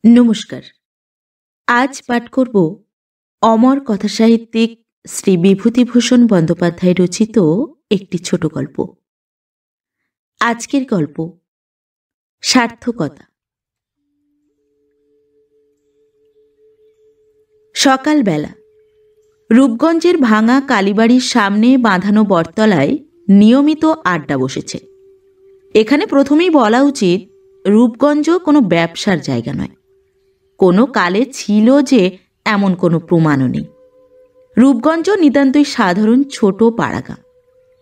নমস্কার। আজ পাঠ করব অমর কথাসাহিত্যিক শ্রী বিভূতিভূষণ বন্দ্যোপাধ্যায় রচিত একটি ছোট গল্প। আজকের গল্প সার্থকতা। সকালবেলা রূপগঞ্জের ভাঙা কালীবাড়ির সামনে বাঁধানো বটতলায় নিয়মিত আড্ডা বসেছে। এখানে প্রথমেই বলা উচিত, রূপগঞ্জ কোনো ব্যবসার জায়গা নয়। কোনো কালে ছিল যে এমন কোনো প্রমাণও নেই। রূপগঞ্জ নিতান্তই সাধারণ ছোট পাড়াগাঁ,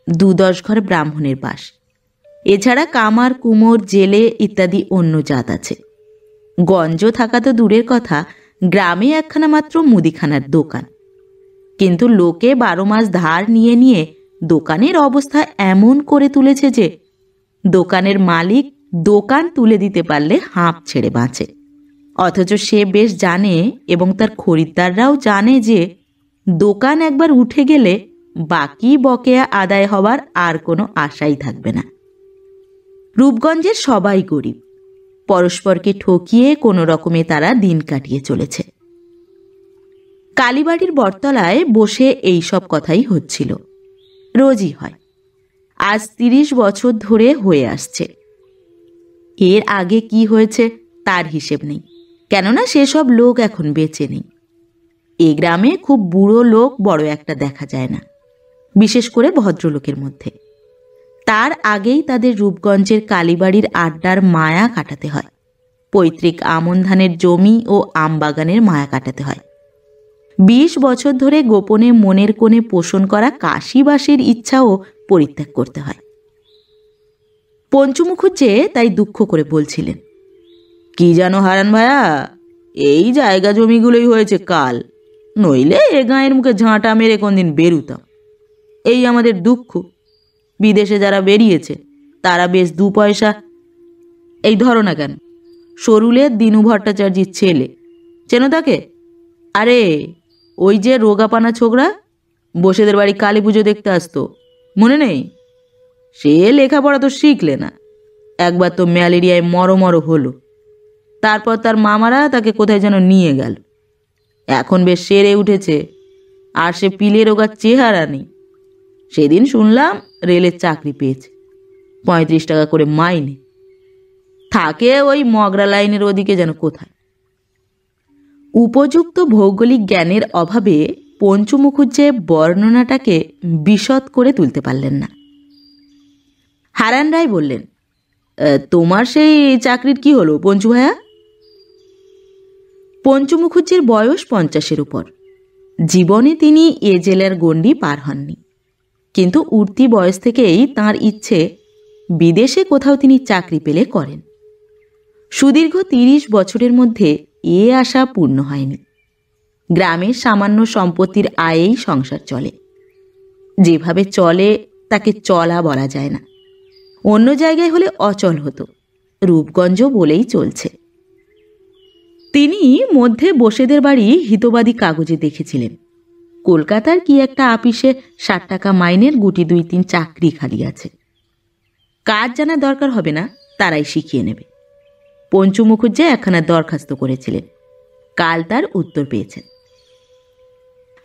২-১০ ঘর ব্রাহ্মণের বাস। এছাড়া কামার, কুমোর, জেলে ইত্যাদি অন্য জাত আছে। গঞ্জ থাকা তো দূরের কথা, গ্রামে একখানা মাত্র মুদিখানার দোকান। কিন্তু লোকে ১২ মাস ধার নিয়ে নিয়ে দোকানের অবস্থা এমন করে তুলেছে যে দোকানের মালিক দোকান তুলে দিতে পারলে হাঁপ ছেড়ে বাঁচে। অথচ সে বেশ জানে, এবং তার খরিদ্দাররাও জানে যে দোকান একবার উঠে গেলে বাকি বকেয়া আদায় হবার আর কোনো আশাই থাকবে না। রূপগঞ্জের সবাই গরিব, পরস্পরকে ঠকিয়ে কোনো রকমে তারা দিন কাটিয়ে চলেছে। কালীবাড়ির বটতলায় বসে এই সব কথাই হচ্ছিল। রোজই হয়, আজ ৩০ বছর ধরে হয়ে আসছে। এর আগে কি হয়েছে তার হিসেব নেই, কেননা সেসব লোক এখন বেঁচে নেই। এ গ্রামে খুব বুড়ো লোক বড় একটা দেখা যায় না, বিশেষ করে ভদ্রলোকের মধ্যে। তার আগেই তাদের রূপগঞ্জের কালীবাড়ির আড্ডার মায়া কাটাতে হয়, পৈতৃক আমন ধানের জমি ও আমবাগানের মায়া কাটাতে হয়। ২০ বছর ধরে গোপনে মনের কোণে পোষণ করা কাশিবাসের ইচ্ছাও পরিত্যাগ করতে হয়। পঞ্চু মুখুজ্জে তাই দুঃখ করে বলছিলেন, কি জানো হারান ভাইয়া, এই জায়গা জমিগুলোই হয়েছে কাল, নইলে এ গাঁয়ের মুখে ঝাঁটা মেরে কোনদিন বেরুতাম। এই আমাদের দুঃখ। বিদেশে যারা বেরিয়েছে তারা বেশ ২ পয়সা। এই ধরো না কেন, সরুলের দিনু ভট্টাচার্যের ছেলে, চেনো তাকে? আরে ওই যে রোগাপানা ছোকরা, বসেদের বাড়ি কালী পুজো দেখতে আসতো, মনে নেই? সে লেখাপড়া তো শিখলে না, একবার তো ম্যালেরিয়ায় মর হলো। তারপর তার মামারা তাকে কোথায় যেন নিয়ে গেল। এখন বেশ সেরে উঠেছে, আর সে পিলে রোগার চেহারা নেই। সেদিন শুনলাম রেলের চাকরি পেয়েছে, ৩৫ টাকা করে মাইনে। থাকে ওই মগরা লাইনের ওদিকে যেন কোথায়। উপযুক্ত ভৌগোলিক জ্ঞানের অভাবে পঞ্চু মুখুজ্জে বর্ণনাটাকে বিশদ করে তুলতে পারলেন না। হারান রায় বললেন, তোমার সেই চাকরির কি হলো পঞ্চু ভাইয়া? পঞ্চু মুখুজ্জের বয়স ৫০-এর উপর। জীবনে তিনি এ জেলার গণ্ডি পার হননি, কিন্তু উঠতি বয়স থেকেই তাঁর ইচ্ছে বিদেশে কোথাও তিনি চাকরি পেলে করেন। সুদীর্ঘ ৩০ বছরের মধ্যে এ আশা পূর্ণ হয়নি। গ্রামের সামান্য সম্পত্তির আয়েই সংসার চলে। যেভাবে চলে তাকে চলা বলা যায় না। অন্য জায়গায় হলে অচল হতো, রূপগঞ্জ বলেই চলছে। তিনি মধ্যে বসেদের বাড়ি হিতবাদী কাগজে দেখেছিলেন কলকাতার কি একটা আপিসে ৬০ টাকা মাইনের গুটি ২-৩ চাকরি খালি আছে। কাজ জানার দরকার হবে না, তারাই শিখিয়ে নেবে। পঞ্চু মুখুজ্জে একখানা দরখাস্ত করেছিলেন, কাল তার উত্তর পেয়েছেন।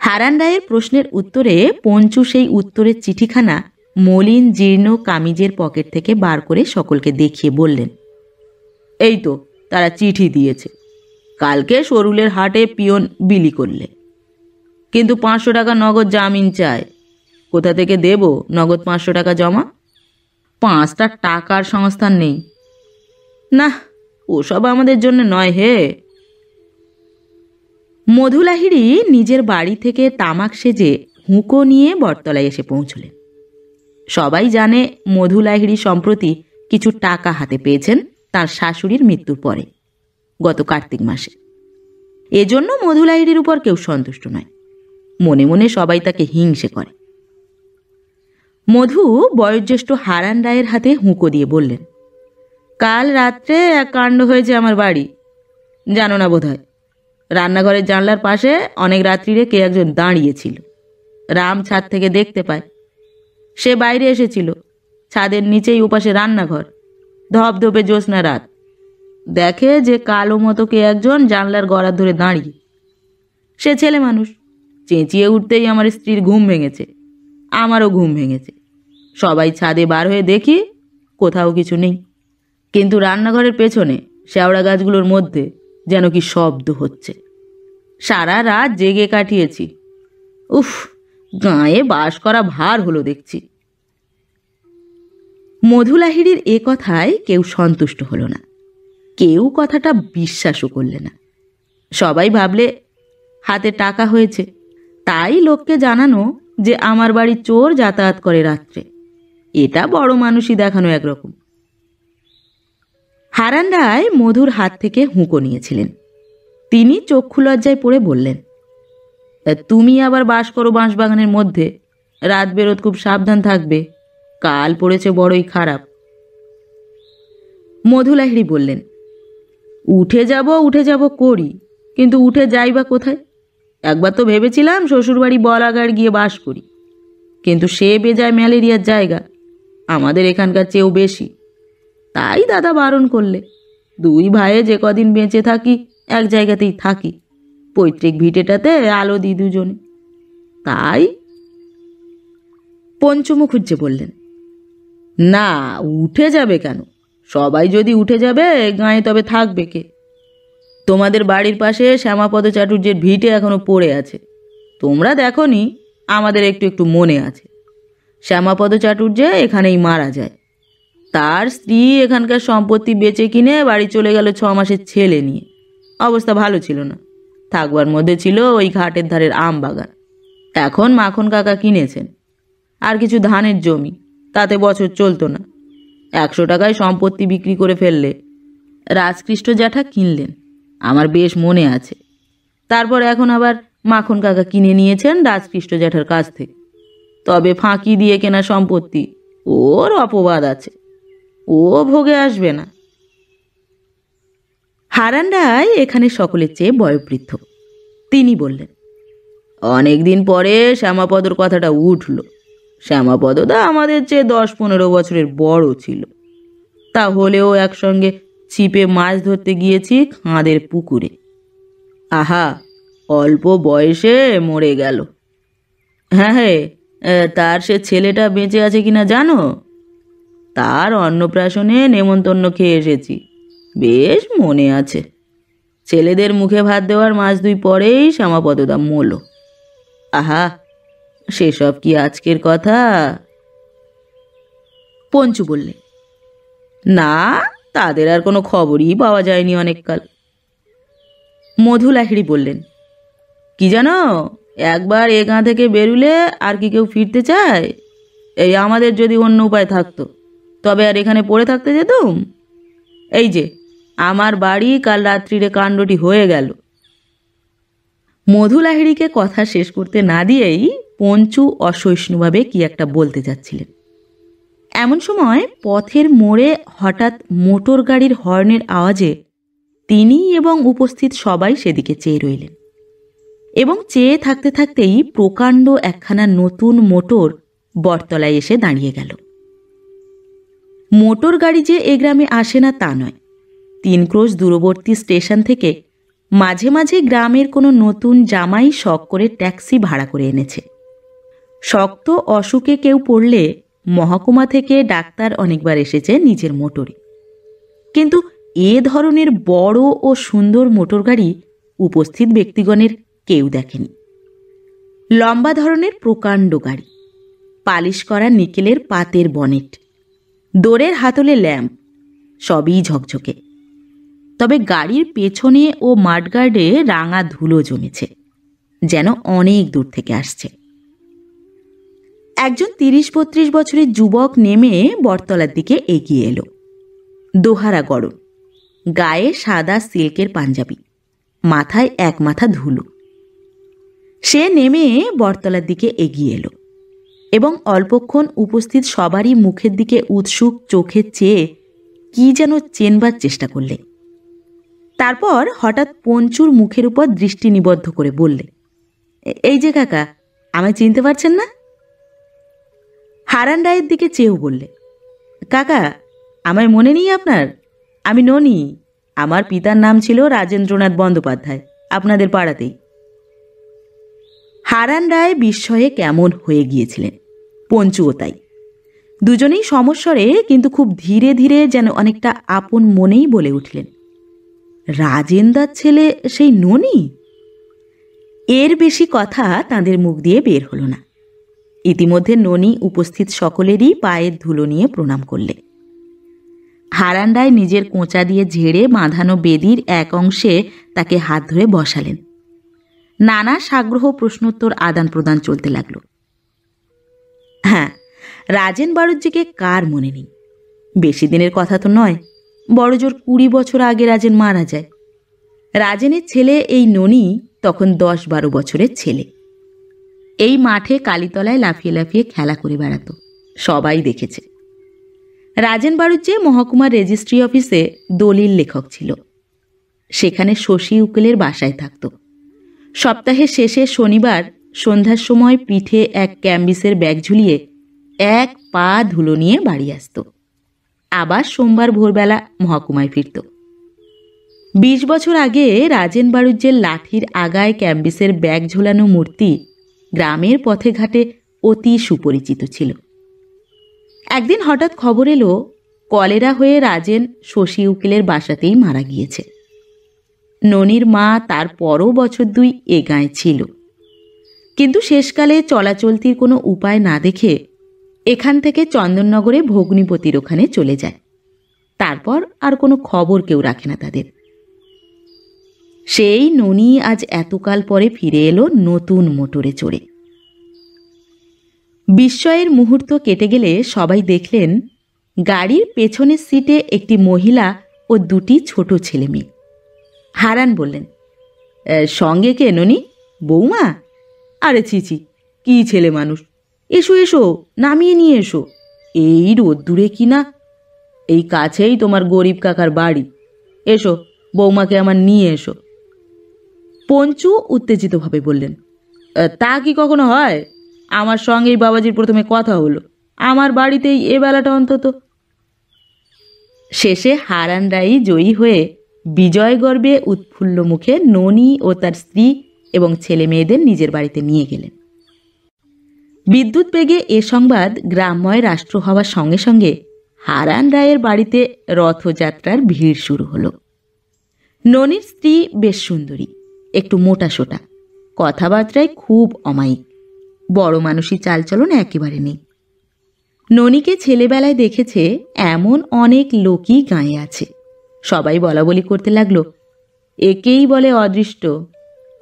হারান রায়ের প্রশ্নের উত্তরে পঞ্চু সেই উত্তরের চিঠিখানা মলিন জীর্ণ কামিজের পকেট থেকে বার করে সকলকে দেখিয়ে বললেন, এই তো তারা চিঠি দিয়েছে, কালকে সরুলের হাটে পিয়ন বিলি করলে, কিন্তু ৫০০ টাকা নগদ জামিন চায়। কোথা থেকে দেব নগদ ৫০০ টাকা জমা? ৫টা টাকার সংস্থান নেই। না, ওসব আমাদের জন্য নয় হে। মধু লাহিড়ী নিজের বাড়ি থেকে তামাক সেজে হুঁকো নিয়ে বটতলায় এসে পৌঁছলেন। সবাই জানে মধু লাহিড়ী সম্প্রতি কিছু টাকা হাতে পেয়েছেন তার শাশুড়ির মৃত্যুর পরে, গত কার্তিক মাসে। এজন্য মধু লাহিড়ীর উপর কেউ সন্তুষ্ট নয়, মনে মনে সবাই তাকে হিংসে করে। মধু বয়োজ্যেষ্ঠ হারান রায়ের হাতে হুঁকো দিয়ে বললেন, কাল রাত্রে এক কাণ্ড হয়েছে আমার বাড়ি, জানো না বোধ হয়। রান্নাঘরের জানলার পাশে অনেক রাত্রিরে কে একজন দাঁড়িয়েছিল। রাম ছাদ থেকে দেখতে পায়। সে বাইরে এসেছিল, ছাদের নিচেই ওপাশে রান্নাঘর, ধপধপে জ্যোৎস্না রাত। দেখে যে কালো মতো কে একজন জানলার গড়ার ধরে দাঁড়িয়ে। সে ছেলে মানুষ, চেঁচিয়ে উঠতেই আমার স্ত্রীর ঘুম ভেঙেছে, আমারও ঘুম ভেঙেছে। সবাই ছাদে বার হয়ে দেখি কোথাও কিছু নেই, কিন্তু রান্নাঘরের পেছনে শেওড়া গাছগুলোর মধ্যে যেন কি শব্দ হচ্ছে। সারা রাত জেগে কাটিয়েছি। উফ, গাঁয়ে বাস করা ভার হলো দেখছি। মধু লাহিড়ীর এ কথায় কেউ সন্তুষ্ট হলো না, কেউ কথাটা বিশ্বাসও করলে না। সবাই ভাবলে হাতে টাকা হয়েছে, তাই লোককে জানানো যে আমার বাড়ি চোর যাতায়াত করে রাত্রে। এটা বড় মানুষই দেখানো একরকম। হারান রায় মধুর হাত থেকে হুঁকো নিয়েছিলেন। তিনি চক্ষু লজ্জায় পড়ে বললেন, তুমি আবার বাস করো বাঁশবাগানের মধ্যে, রাত বেরোত খুব সাবধান থাকবে, কাল পড়েছে বড়ই খারাপ। মধু লাহিড়ী বললেন, উঠে যাব করি, কিন্তু উঠে যাই বা কোথায়? একবার তো ভেবেছিলাম শ্বশুরবাড়ি বলাগাড় গিয়ে বাস করি, কিন্তু সে বেজায় ম্যালেরিয়ার জায়গা, আমাদের এখানকার চেয়েও বেশি। তাই দাদা বারণ করলে দুই ভাইয়ে যে কদিন বেঁচে থাকি এক জায়গাতেই থাকি, পৈতৃক ভিটেটাতে আলো দিই দুজনে। তাই পঞ্চু মুখুজ্জে বললেন, না, উঠে যাবে কেন? সবাই যদি উঠে যাবে গাঁয়ে তবে থাকবে কে? তোমাদের বাড়ির পাশে শ্যামাপদ চাটুর্যের ভিটে এখনো পড়ে আছে, তোমরা দেখোনি? আমাদের একটু একটু মনে আছে। শ্যামাপদ চাটুর্যে এখানেই মারা যায়। তার স্ত্রী এখানকার সম্পত্তি বেচে কিনে বাড়ি চলে গেল 6 মাসের ছেলে নিয়ে। অবস্থা ভালো ছিল না, থাকবার মধ্যে ছিল ওই ঘাটের ধারের আম বাগান। এখন মাখন কাকা কিনেছেন আর কিছু ধানের জমি, তাতে বছর চলতো না। 100 টাকায় সম্পত্তি বিক্রি করে ফেললে। রাজকৃষ্ণ জ্যাঠা কিনলেন, আমার বেশ মনে আছে। তারপর এখন আবার মাখন কাকা কিনে নিয়েছেন রাজকৃষ্ণ জ্যাঠার কাছ থেকে। তবে ফাঁকি দিয়ে কেনা সম্পত্তি, ওর অপবাদ আছে, ও ভোগে আসবে না। হারান রায় এখানে সকলের চেয়ে বয়োবৃদ্ধ। তিনি বললেন, অনেকদিন পরে শ্যামাপদর কথাটা উঠল। শ্যামাপদদা আমাদের চেয়ে 10-15 বছরের বড় ছিল। তাহলেও একসঙ্গে ছিপে মাছ ধরতে গিয়েছি খাঁদের পুকুরে। আহা, অল্প বয়সে মরে গেল। হ্যাঁ, তার সে ছেলেটা বেঁচে আছে কিনা জানো? তার অন্নপ্রাশনে নেমন্তন্ন খেয়ে এসেছি, বেশ মনে আছে। ছেলেদের মুখে ভাত দেওয়ার মাস 2 পরেই শ্যামাপদদা মল। আহা, সেসব কি আজকের কথা? পঞ্চু বললে, না, তাদের আর কোনো খবরই পাওয়া যায়নি অনেককাল। মধু লাহিড়ী বললেন, কি জানো, একবার এ গাঁ থেকে বেরুলে আর কি কেউ ফিরতে চায়? এই আমাদের যদি অন্য উপায় থাকতো তবে আর এখানে পড়ে থাকতে যেতুম? এই যে আমার বাড়ি কাল রাত্রিরে কাণ্ডটি হয়ে গেল। মধু লাহিড়ীকে কথা শেষ করতে না দিয়েই পঞ্চু অসহিষ্ণুভাবে কি একটা বলতে যাচ্ছিলেন। এমন সময় পথের মোড়ে হঠাৎ মোটর গাড়ির হর্নের আওয়াজে তিনি এবং উপস্থিত সবাই সেদিকে চেয়ে রইলেন, এবং চেয়ে থাকতে থাকতেই প্রকাণ্ড একখানা নতুন মোটর বটতলায় এসে দাঁড়িয়ে গেল। মোটর গাড়ি যে এ গ্রামে আসে না তা নয়, 3 ক্রোশ দূরবর্তী স্টেশন থেকে মাঝে মাঝে গ্রামের কোনো নতুন জামাই শখ করে ট্যাক্সি ভাড়া করে এনেছে। শক্ত অসুখে কেউ পড়লে মহকুমা থেকে ডাক্তার অনেকবার এসেছে নিজের মোটরে, কিন্তু এ ধরনের বড় ও সুন্দর মোটর গাড়ি উপস্থিত ব্যক্তিগণের কেউ দেখেনি। লম্বা ধরনের প্রকাণ্ড গাড়ি, পালিশ করা নিকেলের পাতের বনেট, দোরের হাতলে ল্যাম্প, সবই ঝকঝকে। তবে গাড়ির পেছনে ও মাঠগার্ডে রাঙা ধুলো জমেছে, যেন অনেক দূর থেকে আসছে। একজন 30-32 বছরের যুবক নেমে বটতলার দিকে এগিয়ে এলো। দোহারা গড়ন, গায়ে সাদা সিল্কের পাঞ্জাবি, মাথায় এক মাথা ধুলো। সে নেমে বটতলার দিকে এগিয়ে এলো এবং অল্পক্ষণ উপস্থিত সবারই মুখের দিকে উৎসুক চোখে চেয়ে কি যেন চেনবার চেষ্টা করলে। তারপর হঠাৎ পঞ্চুর মুখের উপর দৃষ্টি নিবদ্ধ করে বললে, এই যে কাকা, আমায় চিনতে পারছেন না? হারান রায়ের দিকে চেয়েও বললে, কাকা, আমায় মনে নেই আপনার? আমি ননি, আমার পিতার নাম ছিল রাজেন্দ্রনাথ বন্দ্যোপাধ্যায়, আপনাদের পাড়াতেই। হারান রায় বিস্ময়ে কেমন হয়ে গিয়েছিলেন, পঞ্চুও তাই। দুজনেই সমস্বরে কিন্তু খুব ধীরে ধীরে যেন অনেকটা আপন মনেই বলে উঠলেন, রাজেন্দার ছেলে সেই ননি? এর বেশি কথা তাদের মুখ দিয়ে বের হলো না। ইতিমধ্যে ননি উপস্থিত সকলেরই পায়ের ধুলো নিয়ে প্রণাম করলে। হারান রায় নিজের কোঁচা দিয়ে ঝেড়ে বাঁধানো বেদির এক অংশে তাকে হাত ধরে বসালেন। নানা সাগ্রহ প্রশ্নোত্তর আদান প্রদান চলতে লাগলো। হ্যাঁ, রাজেন বাড়ুজ্যিকে কার মনে নেই? বেশি দিনের কথা তো নয়, বড়জোর 20 বছর আগে রাজেন মারা যায়। রাজেনের ছেলে এই ননি তখন 10-12 বছরের ছেলে। এই মাঠে কালীতলায় লাফিয়ে লাফিয়ে খেলা করে বেড়াতো, সবাই দেখেছে। রাজেন বাড়ুজ্যে মহকুমার রেজিস্ট্রি অফিসে দলিল লেখক ছিল। সেখানে শশী উকিলের বাসায় থাকত। সপ্তাহের শেষে শনিবার সন্ধ্যার সময় পিঠে এক ক্যাম্বিসের ব্যাগ ঝুলিয়ে এক পা ধুলো নিয়ে বাড়ি আসত। আবার সোমবার ভোরবেলা মহকুমায় ফিরত। 20 বছর আগে রাজেন বাড়ুজ্যের লাঠির আগায় ক্যাম্বিসের ব্যাগ ঝোলানো মূর্তি গ্রামের পথে ঘাটে অতি সুপরিচিত ছিল। একদিন হঠাৎ খবর এলো, কলেরা হয়ে রাজেন শশী উকিলের বাসাতেই মারা গিয়েছে। ননির মা তার পরও বছর 2 এ গাঁয়ে ছিল, কিন্তু শেষকালে চলাচলতির কোনো উপায় না দেখে এখান থেকে চন্দননগরে ভগ্নিপতির ওখানে চলে যায়। তারপর আর কোনো খবর কেউ রাখে না তাদের। সেই ননি আজ এতকাল পরে ফিরে এলো নতুন মোটরে চড়ে। বিস্ময়ের মুহূর্ত কেটে গেলে সবাই দেখলেন গাড়ির পেছনের সিটে একটি মহিলা ও 2টি ছোট ছেলে মেয়ে। হারান বললেন, সঙ্গে কে ননি? বৌমা? আরে ছিছি, কি ছেলে মানুষ! এসো এসো, নামিয়ে নিয়ে এসো। এই রোদ্দুরে কিনা, এই কাছেই তোমার গরিব কাকার বাড়ি। এসো, বৌমাকে আমার নিয়ে এসো। পঞ্চু উত্তেজিতভাবে বললেন, তা কি কখনো হয়? আমার সঙ্গেই বাবাজির প্রথমে কথা হলো, আমার বাড়িতেই এ বেলাটা অন্তত। শেষে হারান রায় জয়ী হয়ে বিজয় গর্বে উৎফুল্ল মুখে ননি ও তার স্ত্রী এবং ছেলে মেয়েদের নিজের বাড়িতে নিয়ে গেলেন। বিদ্যুৎ বেগে এ সংবাদ গ্রাম্যয় রাষ্ট্র হওয়ার সঙ্গে সঙ্গে হারান রায়ের বাড়িতে রথযাত্রার ভিড় শুরু হলো। ননির স্ত্রী বেশ সুন্দরী, একটু মোটাসোটা, কথাবার্তায় খুব অমায়িক, বড় মানুষই চালচলন একেবারে নেই। ননিকে ছেলেবেলায় দেখেছে এমন অনেক লোকই গাঁয়ে আছে। সবাই বলা বলি করতে লাগলো, একেই বলে অদৃষ্ট।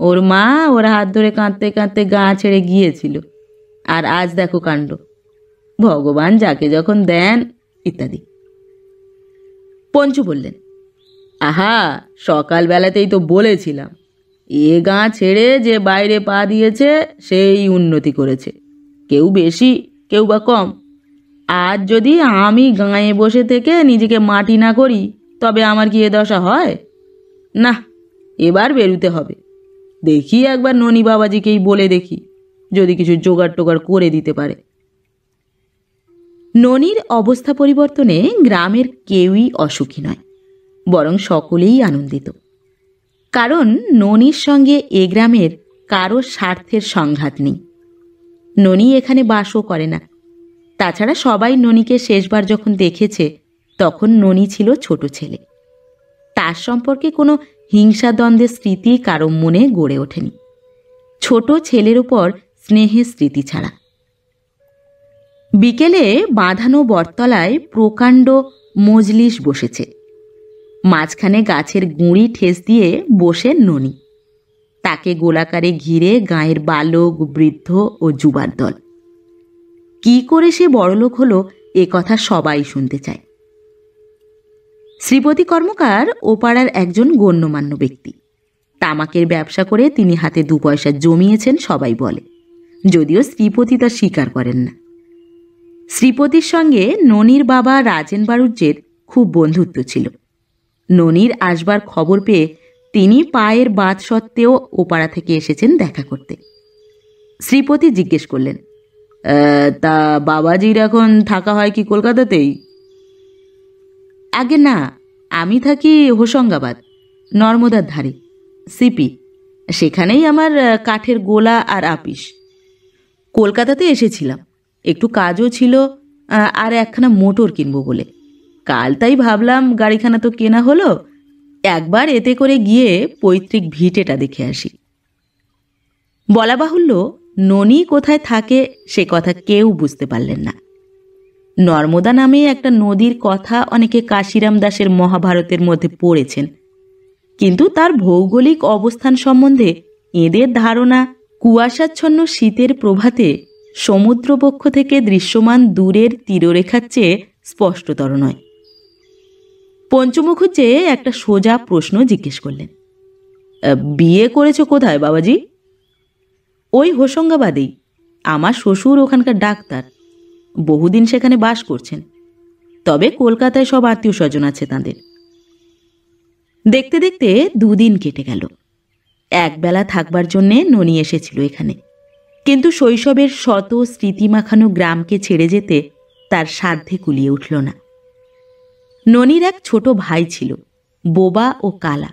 ওর মা ওর হাত ধরে কাঁদতে কাঁদতে গা ছেড়ে গিয়েছিল, আর আজ দেখো কাণ্ড, ভগবান যাকে যখন দেন, ইত্যাদি। পঞ্চু বললেন, আহা, সকালবেলাতেই তো বলেছিলাম, এ গাঁ ছেড়ে যে বাইরে পা দিয়েছে সেই উন্নতি করেছে, কেউ বেশি কেউ বা কম। আজ যদি আমি গাঁয়ে বসে থেকে নিজেকে মাটি না করি, তবে আমার কি এ দশা হয়? না, এবার বেরুতে হবে। দেখি একবার ননি বাবাজিকেই বলে দেখি, যদি কিছু জোগাড় টোগাড় করে দিতে পারে। ননির অবস্থা পরিবর্তনে গ্রামের কেউই অসুখী নয়, বরং সকলেই আনন্দিত। কারণ ননির সঙ্গে এ গ্রামের কারো স্বার্থের সংঘাত নেই। ননি এখানে বাসও করে না। তাছাড়া সবাই ননিকে শেষবার যখন দেখেছে তখন ননি ছিল ছোট ছেলে। তার সম্পর্কে কোনো হিংসাদ্বন্দ্বের স্মৃতি কারো মনে গড়ে ওঠেনি, ছোট ছেলের উপর স্নেহের স্মৃতি ছাড়া। বিকেলে বাঁধানো বটতলায় প্রকাণ্ড মজলিস বসেছে। মাঝখানে গাছের গুঁড়ি ঠেস দিয়ে বসে ননি। তাকে গোলাকারে ঘিরে গাঁয়ের বালক, বৃদ্ধ ও যুবার দল। কি করে সে বড়লোক হলো এ কথা সবাই শুনতে চায়। শ্রীপতি কর্মকার ও পাড়ার একজন গণ্যমান্য ব্যক্তি। তামাকের ব্যবসা করে তিনি হাতে 2 পয়সা জমিয়েছেন সবাই বলে, যদিও শ্রীপতি তা স্বীকার করেন না। শ্রীপতির সঙ্গে ননির বাবা রাজেন বাড়ুজ্যের খুব বন্ধুত্ব ছিল। ননির আসবার খবর পেয়ে তিনি পায়ের বাত সত্ত্বেও ওপাড়া থেকে এসেছেন দেখা করতে। শ্রীপতি জিজ্ঞেস করলেন, তা বাবাজির এখন থাকা হয় কি কলকাতাতেই? আগে না, আমি থাকি হোশঙ্গাবাদ, নর্মদার ধারে, সিপি। সেখানেই আমার কাঠের গোলা আর আপিস। কলকাতাতে এসেছিলাম, একটু কাজও ছিল, আর একখানা মোটর কিনবো বলে। কাল তাই ভাবলাম গাড়িখানা তো কেনা হলো, একবার এতে করে গিয়ে পৈতৃক ভিটেটা দেখে আসি। বলা বাহুল্য, ননি কোথায় থাকে সে কথা কেউ বুঝতে পারলেন না। নর্মদা নামে একটা নদীর কথা অনেকে কাশিরাম দাসের মহাভারতের মধ্যে পড়েছেন, কিন্তু তার ভৌগোলিক অবস্থান সম্বন্ধে এদের ধারণা কুয়াশাচ্ছন্ন শীতের প্রভাতে সমুদ্রবক্ষ থেকে দৃশ্যমান দূরের তীররেখার চেয়ে স্পষ্টতর নয়। পঞ্চমুখুজ্জে একটা সোজা প্রশ্ন জিজ্ঞেস করলেন, বিয়ে করেছো কোথায় বাবাজি? ওই হোশঙ্গাবাদেই। আমার শ্বশুর ওখানকার ডাক্তার, বহুদিন সেখানে বাস করছেন। তবে কলকাতায় সব আত্মীয় স্বজন আছে তাঁদের। দেখতে দেখতে 2 দিন কেটে গেল। একবেলা থাকবার জন্যে ননি এসেছিল এখানে, কিন্তু শৈশবের শত স্মৃতিমাখানো গ্রামকে ছেড়ে যেতে তার সাধ্যে কুলিয়ে উঠল না। ননির এক ছোট ভাই ছিল, বোবা ও কালা।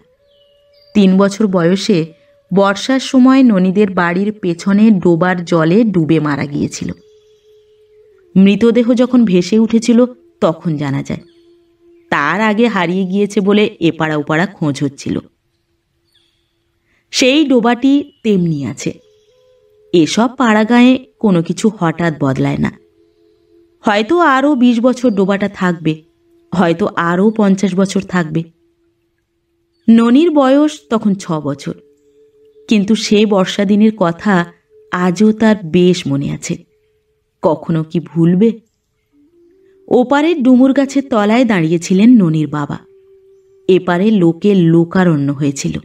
3 বছর বয়সে বর্ষার সময় ননিদের বাড়ির পেছনে ডোবার জলে ডুবে মারা গিয়েছিল। মৃতদেহ যখন ভেসে উঠেছিল তখন জানা যায়। তার আগে হারিয়ে গিয়েছে বলে এপাড়া ওপাড়া খোঁজ হচ্ছিল। সেই ডোবাটি তেমনি আছে। এসব পাড়াগাঁয়ে কোনো কিছু হঠাৎ বদলায় না। হয়তো আরও 20 বছর ডোবাটা থাকবে, হয়তো আরও 50 বছর থাকবে। ননির বয়স তখন 6 বছর, কিন্তু সে বর্ষা দিনের কথা আজও তার বেশ মনে আছে। কখনো কি ভুলবে? ওপারের ডুমুর গাছের তলায় দাঁড়িয়েছিলেন ননির বাবা। এপারে লোকে লোকারণ্য হয়েছিল।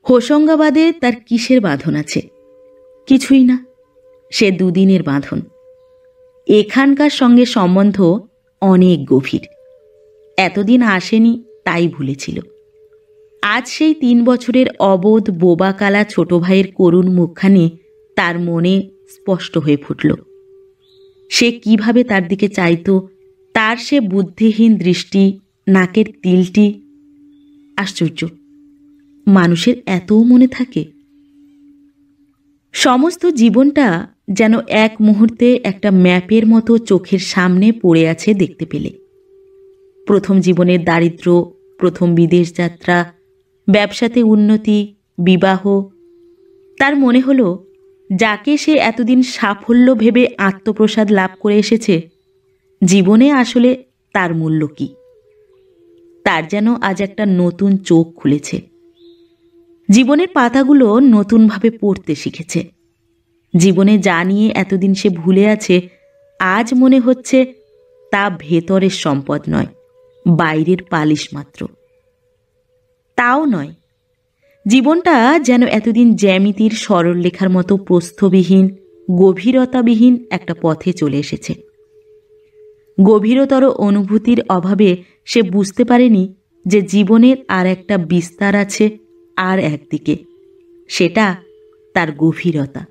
হোশঙ্গাবাদে তার কিসের বাঁধন আছে? কিছুই না, সে 2 দিনের বাঁধন। এখানকার সঙ্গে সম্বন্ধ অনেক গভীর। এতদিন আসেনি তাই ভুলেছিল। আজ সেই 3 বছরের অবোধ বোবা কালা ছোট ভাইয়ের করুণ মুখখানি তার মনে স্পষ্ট হয়ে ফুটল। সে কিভাবে তার দিকে চাইত, তার সে বুদ্ধিহীন দৃষ্টি, নাকের তিলটি। আশ্চর্য, মানুষের এতও মনে থাকে। সমস্ত জীবনটা যেন এক মুহূর্তে একটা ম্যাপের মতো চোখের সামনে পড়ে আছে দেখতে পেলে। প্রথম জীবনের দারিদ্র্য, প্রথম বিদেশ যাত্রা, ব্যবসাতে উন্নতি, বিবাহ। তার মনে হলো যাকে সে এতদিন সাফল্য ভেবে আত্মপ্রসাদ লাভ করে এসেছে, জীবনে আসলে তার মূল্য কি। তার যেন আজ একটা নতুন চোখ খুলেছে। জীবনের পাতাগুলো নতুনভাবে পড়তে শিখেছে। জীবনে যা নিয়ে এতদিন সে ভুলে আছে, আজ মনে হচ্ছে তা ভেতরের সম্পদ নয়, বাইরের পালিশ মাত্র। তাও নয়, জীবনটা যেন এতদিন জ্যামিতির সরলরেখার মতো প্রস্থবিহীন, গভীরতাবিহীন একটা পথে চলে এসেছে। গভীরতর অনুভূতির অভাবে সে বুঝতে পারেনি যে জীবনের আর একটা বিস্তার আছে আর একদিকে, সেটা তার গভীরতা।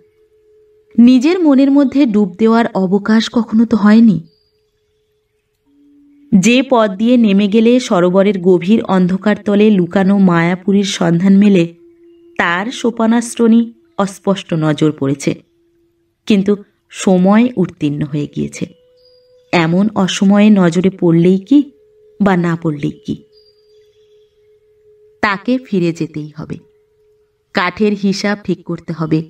নিজের মনের মধ্যে ডুব দেওয়ার অবকাশ কখনো তো হয়নি। যে পথ দিয়ে নেমে গেলে সরোবরের গভীর অন্ধকার তলে লুকানো মায়াপুরীর সন্ধান মেলে, তার সোপানাশ্রণী অস্পষ্ট নজর পড়েছে। কিন্তু সময় উত্তীর্ণ হয়ে গিয়েছে। এমন অসময়ে নজরে পড়লেই কি, বা না পড়লেই কি? তাকে ফিরে যেতেই হবে। কাঠের হিসাব ঠিক করতে হবে।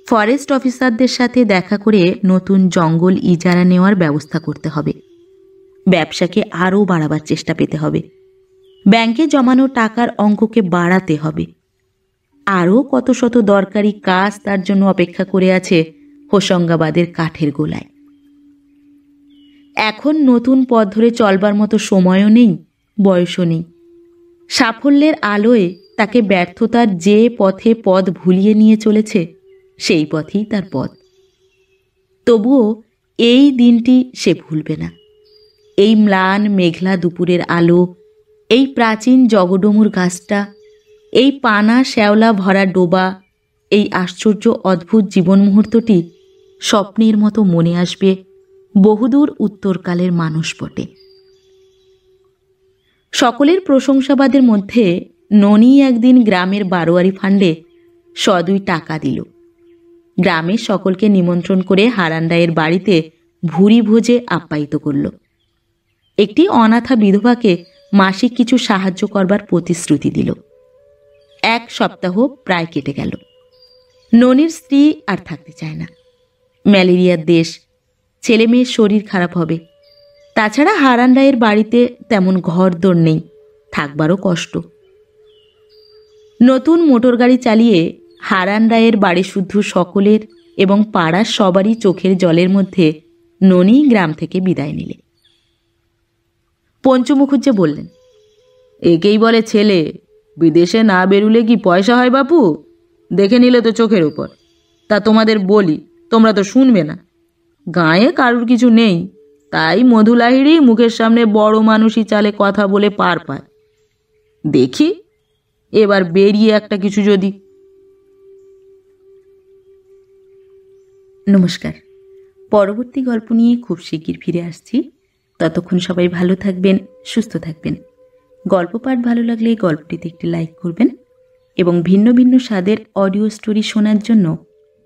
ফরেস্ট অফিসারদের সাথে দেখা করে নতুন জঙ্গল ইজারা নেওয়ার ব্যবস্থা করতে হবে। ব্যবসাকে আরও বাড়াবার চেষ্টা পেতে হবে। ব্যাংকে জমানো টাকার অঙ্ককে বাড়াতে হবে। আরও কত শত দরকারি কাজ তার জন্য অপেক্ষা করে আছে হোশঙ্গাবাদের কাঠের গোলায়। এখন নতুন পথ ধরে চলবার মতো সময়ও নেই, বয়সও নেই। সাফল্যের আলোয় তাকে ব্যর্থতার যে পথে পথ ভুলিয়ে নিয়ে চলেছে, সেই পথেই তার পথ। তবুও এই দিনটি সে ভুলবে না। এই ম্লান মেঘলা দুপুরের আলো, এই প্রাচীন জগডমুর গাছটা, এই পানা শ্যাওলা ভরা ডোবা, এই আশ্চর্য অদ্ভুত জীবন মুহূর্তটি স্বপ্নের মতো মনে আসবে বহুদূর উত্তরকালের মানসপটে। সকলের প্রশংসাবাদের মধ্যে ননি একদিন গ্রামের বারোয়ারি ফান্ডে 100 টাকা দিল। গ্রামের সকলকে নিমন্ত্রণ করে হারান রায়ের বাড়িতে ভুরি ভোজে আপ্যায়িত করল। একটি অনাথা বিধবাকে মাসিক কিছু সাহায্য করবার প্রতিশ্রুতি দিল। 1 সপ্তাহ প্রায় কেটে গেল। ননির স্ত্রী আর থাকতে চায় না। ম্যালেরিয়ার দেশ, ছেলে মেয়ের শরীর খারাপ হবে। তাছাড়া হারান রায়ের বাড়িতে তেমন ঘরদোর নেই, থাকবারও কষ্ট। নতুন মোটর গাড়ি চালিয়ে হারান রায়ের বাড়ি শুদ্ধ সকলের এবং পাড়ার সবারই চোখের জলের মধ্যে ননি গ্রাম থেকে বিদায় নিলে। পঞ্চু মুখুজ্জে বললেন, একেই বলে ছেলে, বিদেশে না বেরুলে কি পয়সা হয় বাপু? দেখে নিলে তো চোখের উপর। তা তোমাদের বলি, তোমরা তো শুনবে না। গাঁয়ে কারুর কিছু নেই, তাই মধু লাহিড়ী মুখের সামনে বড় মানুষই চালে কথা বলে পার পায়। দেখি এবার বেরিয়ে একটা কিছু যদি। নমস্কার। পরবর্তী গল্প নিয়ে খুব শিগগির ফিরে আসছি। ততক্ষণ সবাই ভালো থাকবেন, সুস্থ থাকবেন। গল্প পাঠ ভালো লাগলে গল্পটিতে একটি লাইক করবেন এবং ভিন্ন ভিন্ন স্বাদের অডিও স্টোরি শোনার জন্য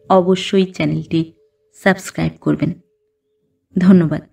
অবশ্যই চ্যানেলটি সাবস্ক্রাইব করবেন। ধন্যবাদ।